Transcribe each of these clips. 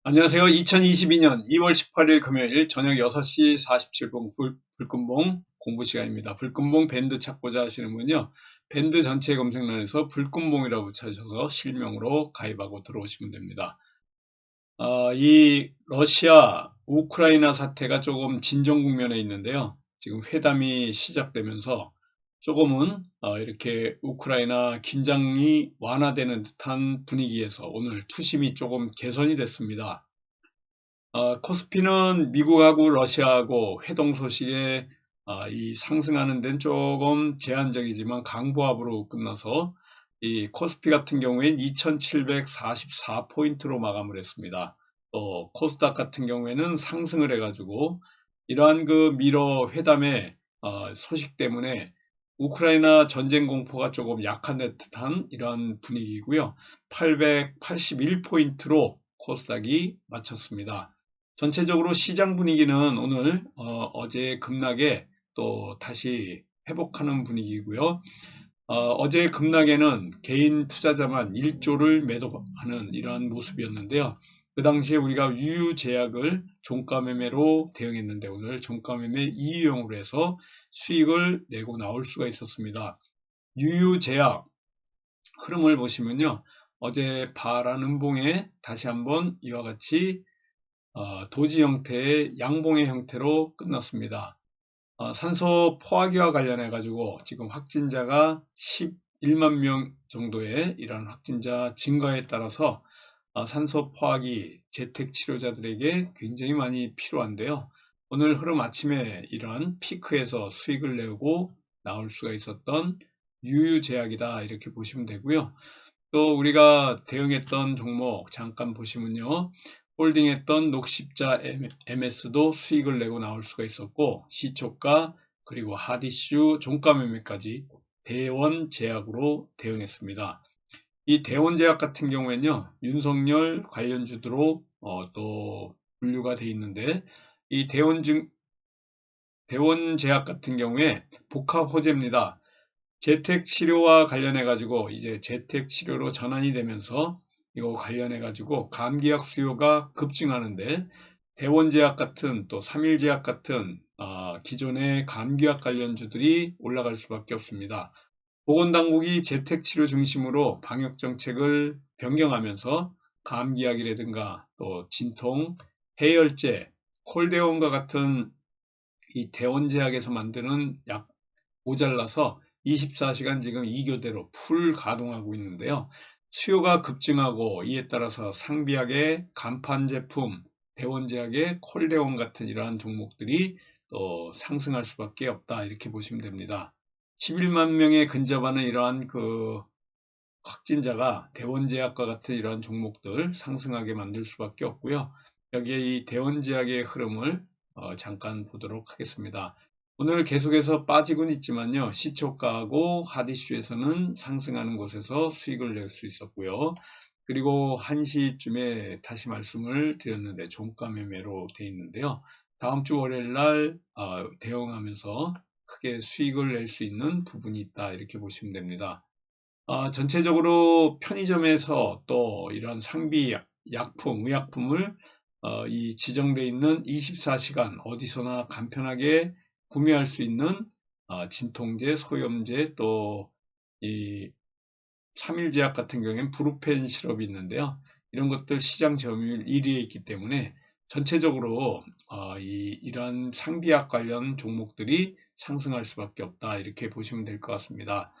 안녕하세요. 2022년 2월 18일 금요일 저녁 6시 47분 불금봉 공부 시간입니다. 불금봉 밴드 찾고자 하시는 분요. 밴드 전체 검색란에서 불금봉이라고 찾으셔서 실명으로 가입하고 들어오시면 됩니다. 이 러시아, 우크라이나 사태가 조금 진정 국면에 있는데요. 지금 회담이 시작되면서 조금은 이렇게 우크라이나 긴장이 완화되는 듯한 분위기에서 오늘 투심이 조금 개선이 됐습니다. 코스피는 미국하고 러시아하고 회동 소식에 이 상승하는 데는 조금 제한적이지만 강보합으로 끝나서 이 코스피 같은 경우에는 2744포인트로 마감을 했습니다. 또 코스닥 같은 경우에는 상승을 해가지고 이러한 그 미러 회담의 소식 때문에 우크라이나 전쟁 공포가 조금 약한 듯한 이러한 분위기고요. 881포인트로 코스닥이 마쳤습니다. 전체적으로 시장 분위기는 오늘 어제 급락에 또 다시 회복하는 분위기고요. 어제 급락에는 개인 투자자만 1조를 매도하는 이러한 모습이었는데요. 그 당시에 우리가 유유제약을 종가 매매로 대응했는데 오늘 종가 매매 이유용으로 해서 수익을 내고 나올 수가 있었습니다. 유유제약 흐름을 보시면요. 어제 파란 음봉에 다시 한번 이와 같이 도지 형태의 양봉의 형태로 끝났습니다. 산소 포화기와 관련해 가지고 지금 확진자가 11만 명 정도의 이러한 확진자 증가에 따라서 산소 포화기 재택 치료자들에게 굉장히 많이 필요한데요. 오늘 흐름 아침에 이러한 피크에서 수익을 내고 나올 수가 있었던 유유제약이다 이렇게 보시면 되고요. 또 우리가 대응했던 종목 잠깐 보시면요. 홀딩했던 녹십자 MS도 수익을 내고 나올 수가 있었고 시초가 그리고 하디슈 종가 매매까지 대원제약으로 대응했습니다. 이 대원제약 같은 경우에는요. 윤석열 관련주들로 또 분류가 되어 있는데 이 대원제약 같은 경우에 복합 호재입니다. 재택 치료와 관련해 가지고 이제 재택 치료로 전환이 되면서 이거 관련해 가지고 감기약 수요가 급증하는데 대원제약 같은 또 삼일제약 같은 기존의 감기약 관련주들이 올라갈 수밖에 없습니다. 보건당국이 재택 치료 중심으로 방역 정책을 변경하면서 감기약이라든가 또 진통, 해열제, 콜데온과 같은 이 대원제약에서 만드는 약 모자라서 24시간 지금 2교대로 풀 가동하고 있는데요. 수요가 급증하고 이에 따라서 상비약의 간판 제품, 대원제약의 콜데온 같은 이러한 종목들이 또 상승할 수밖에 없다 이렇게 보시면 됩니다. 11만 명에 근접하는 이러한 그 확진자가 대원제약과 같은 이러한 종목들 상승하게 만들 수밖에 없고요. 여기에 이 대원제약의 흐름을 잠깐 보도록 하겠습니다. 오늘 계속해서 빠지곤 있지만요. 시초가하고 하디슈에서는 상승하는 곳에서 수익을 낼 수 있었고요. 그리고 1시쯤에 다시 말씀을 드렸는데 종가 매매로 되어 있는데요. 다음 주 월요일 날 대응하면서 크게 수익을 낼 수 있는 부분이 있다 이렇게 보시면 됩니다. 전체적으로 편의점에서 또 이런 상비 약품, 의약품을 이 지정되어 있는 24시간 어디서나 간편하게 구매할 수 있는 진통제, 소염제, 또 이 삼일제약 같은 경우에는 브루펜 시럽이 있는데요. 이런 것들 시장 점유율 1위에 있기 때문에 전체적으로 이러한 상비약 관련 종목들이 상승할 수밖에 없다 이렇게 보시면 될 것 같습니다.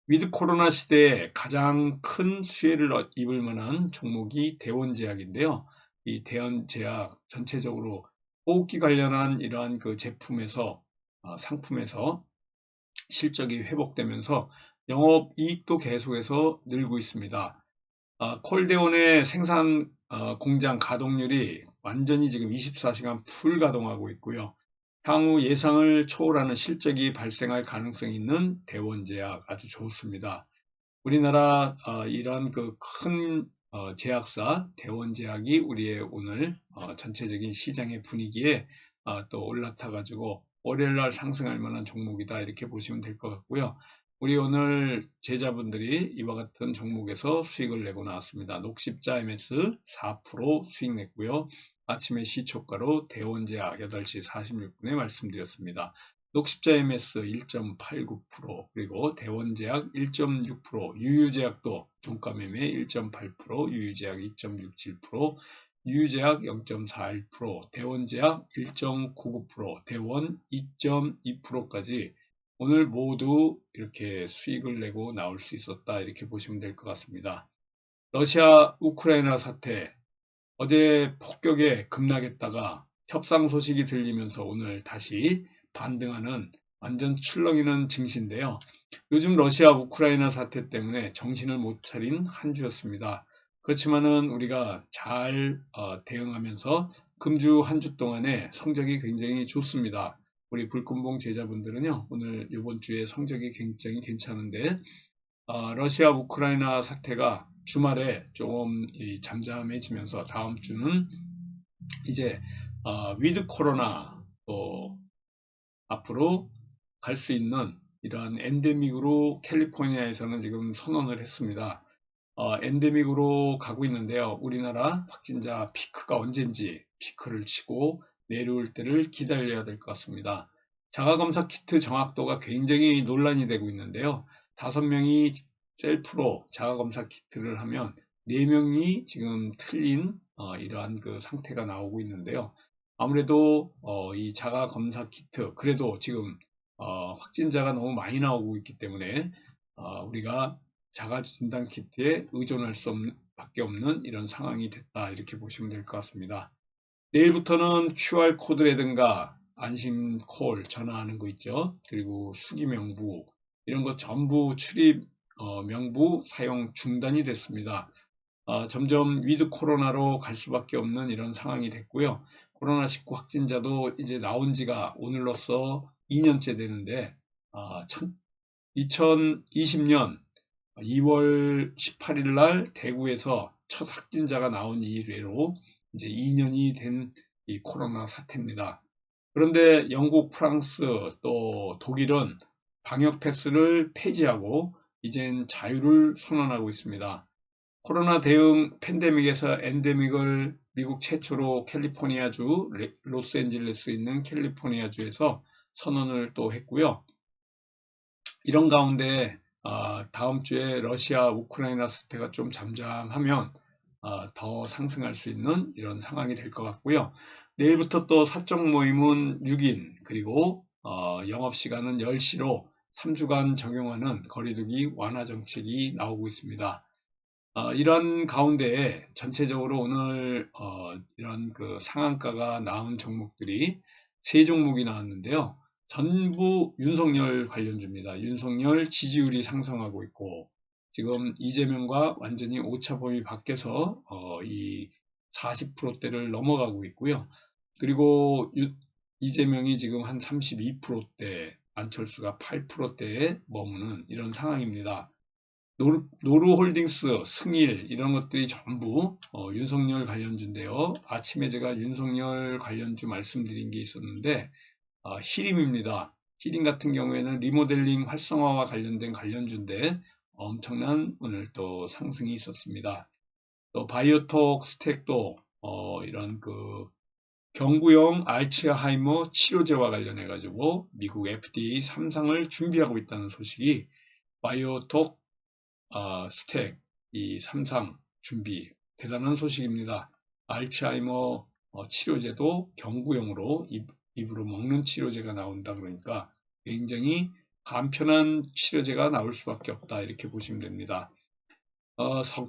위드 코로나 시대에 가장 큰 수혜를 입을 만한 종목이 대원제약인데요. 이 대원제약 전체적으로 호흡기 관련한 이러한 그 제품에서 상품에서 실적이 회복되면서 영업이익도 계속해서 늘고 있습니다. 콜데온의 생산 공장 가동률이 완전히 지금 24시간 풀 가동하고 있고요. 향후 예상을 초월하는 실적이 발생할 가능성이 있는 대원제약 아주 좋습니다. 우리나라 이러한 그 큰 제약사 대원제약이 우리의 오늘 전체적인 시장의 분위기에 또 올라타 가지고 월요일 날 상승할 만한 종목이다 이렇게 보시면 될 것 같고요. 우리 오늘 제자분들이 이와 같은 종목에서 수익을 내고 나왔습니다. 녹십자 MS 4% 수익 냈고요. 아침에 시초가로 대원제약 8시 46분에 말씀드렸습니다. 녹십자 MS 1.89%, 그리고 대원제약 1.6%, 유유제약도 종가매매 1.8%, 유유제약 2.67%, 유유제약 0.41%, 대원제약 1.99%, 대원 2.2%까지 오늘 모두 이렇게 수익을 내고 나올 수 있었다, 이렇게 보시면 될 것 같습니다. 러시아 우크라이나 사태, 어제 폭격에 급락했다가 협상 소식이 들리면서 오늘 다시 반등하는 완전 출렁이는 증시인데요. 요즘 러시아 우크라이나 사태 때문에 정신을 못 차린 한 주였습니다. 그렇지만은 우리가 잘 대응하면서 금주 한 주 동안에 성적이 굉장히 좋습니다. 우리 불금봉 제자분들은요, 오늘 이번 주에 성적이 굉장히 괜찮은데, 러시아 우크라이나 사태가 주말에 조금 잠잠해지면서 다음 주는 이제 위드 코로나 또 앞으로 갈 수 있는 이러한 엔데믹으로 캘리포니아에서는 지금 선언을 했습니다. 엔데믹으로 가고 있는데요. 우리나라 확진자 피크가 언젠지 피크를 치고 내려올 때를 기다려야 될 것 같습니다. 자가검사 키트 정확도가 굉장히 논란이 되고 있는데요. 5명이 셀프로 자가검사 키트를 하면 4명이 지금 틀린 이러한 그 상태가 나오고 있는데요. 아무래도 이 자가검사 키트, 그래도 지금 확진자가 너무 많이 나오고 있기 때문에 우리가 자가진단 키트에 의존할 밖에 없는 이런 상황이 됐다, 이렇게 보시면 될 것 같습니다. 내일부터는 QR코드라든가 안심콜 전화하는 거 있죠. 그리고 수기명부 이런 거 전부 출입 명부 사용 중단이 됐습니다. 점점 위드 코로나로 갈 수밖에 없는 이런 상황이 됐고요. 코로나19 확진자도 이제 나온 지가 오늘로써 2년째 되는데 2020년 2월 18일 날 대구에서 첫 확진자가 나온 이래로 이제 2년이 된 이 코로나 사태입니다. 그런데 영국, 프랑스, 또 독일은 방역 패스를 폐지하고 이젠 자유를 선언하고 있습니다. 코로나 대응 팬데믹에서 엔데믹을 미국 최초로 캘리포니아주 로스앤젤레스에 있는 캘리포니아주에서 선언을 또 했고요. 이런 가운데 다음 주에 러시아 우크라이나 사태가 좀 잠잠하면 더 상승할 수 있는 이런 상황이 될 것 같고요. 내일부터 또 사적 모임은 6인, 그리고 영업시간은 10시로 3주간 적용하는 거리두기 완화 정책이 나오고 있습니다. 이런 가운데 전체적으로 오늘 이런 그 상한가가 나온 종목들이 3종목이 나왔는데요. 전부 윤석열 관련주입니다. 윤석열 지지율이 상승하고 있고, 지금 이재명과 완전히 오차범위 밖에서 이 40%대를 넘어가고 있고요. 그리고 이재명이 지금 한 32%대, 안철수가 8%대에 머무는 이런 상황입니다. 노루홀딩스, 승일 이런 것들이 전부 윤석열 관련주인데요. 아침에 제가 윤석열 관련주 말씀드린 게 있었는데 히림입니다. 히림 같은 경우에는 리모델링 활성화와 관련된 관련주인데 엄청난 오늘 또 상승이 있었습니다. 또 바이오톡 스택도 이런 그 경구용 알츠하이머 치료제와 관련해 가지고 미국 FDA 3상을 준비하고 있다는 소식이, 바이오톡 스택 이 3상 준비, 대단한 소식입니다. 알츠하이머 치료제도 경구용으로 입으로 먹는 치료제가 나온다, 그러니까 굉장히 간편한 치료제가 나올 수밖에 없다, 이렇게 보시면 됩니다.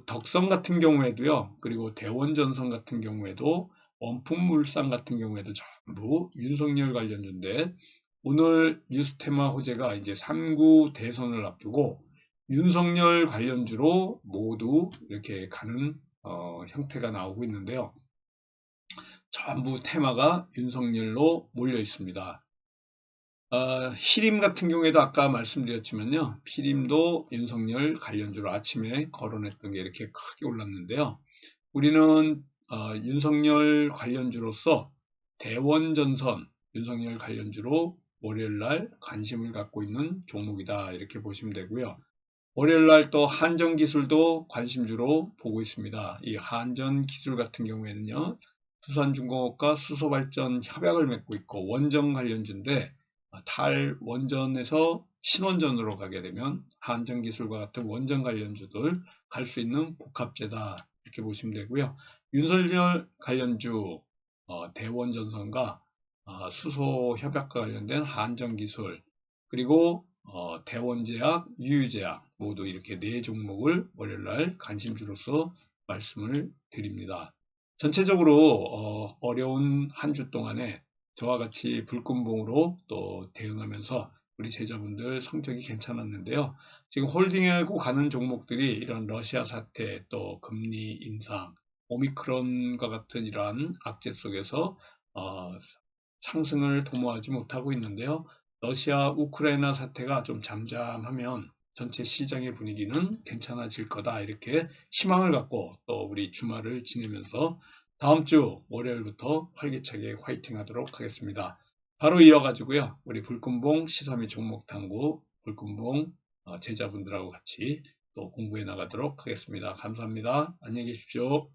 덕성 같은 경우에도요, 그리고 대원전선 같은 경우에도, 원품물산 같은 경우에도 전부 윤석열 관련주인데, 오늘 뉴스테마 호재가 이제 3구 대선을 앞두고 윤석열 관련주로 모두 이렇게 가는 형태가 나오고 있는데요. 전부 테마가 윤석열로 몰려 있습니다. 히림 같은 경우에도 아까 말씀드렸지만요. 히림도 윤석열 관련주로 아침에 거론했던 게 이렇게 크게 올랐는데요. 우리는 윤석열 관련주로서 대원전선 윤석열 관련주로 월요일날 관심을 갖고 있는 종목이다 이렇게 보시면 되고요. 월요일날 또 한전기술도 관심주로 보고 있습니다. 이 한전기술 같은 경우에는요, 수산중공업과 수소발전 협약을 맺고 있고 원전 관련주인데 탈원전에서 친원전으로 가게 되면 한전기술과 같은 원전 관련주들 갈 수 있는 복합제다 이렇게 보시면 되고요. 윤석열 관련주 대원전선과 수소 협약과 관련된 한전기술 그리고 대원제약, 유유제약 모두 이렇게 4종목을 월요일날 관심주로서 말씀을 드립니다. 전체적으로 어려운 한 주 동안에 저와 같이 불금봉으로 또 대응하면서 우리 제자분들 성적이 괜찮았는데요. 지금 홀딩하고 가는 종목들이 이런 러시아 사태, 또 금리 인상, 오미크론과 같은 이러한 악재 속에서 상승을 도모하지 못하고 있는데요. 러시아 우크라이나 사태가 좀 잠잠하면 전체 시장의 분위기는 괜찮아질 거다 이렇게 희망을 갖고 또 우리 주말을 지내면서 다음 주 월요일부터 활기차게 화이팅 하도록 하겠습니다. 바로 이어가지고요. 우리 불금봉 시사미 종목탐구 불금봉 제자분들하고 같이 또 공부해 나가도록 하겠습니다. 감사합니다. 안녕히 계십시오.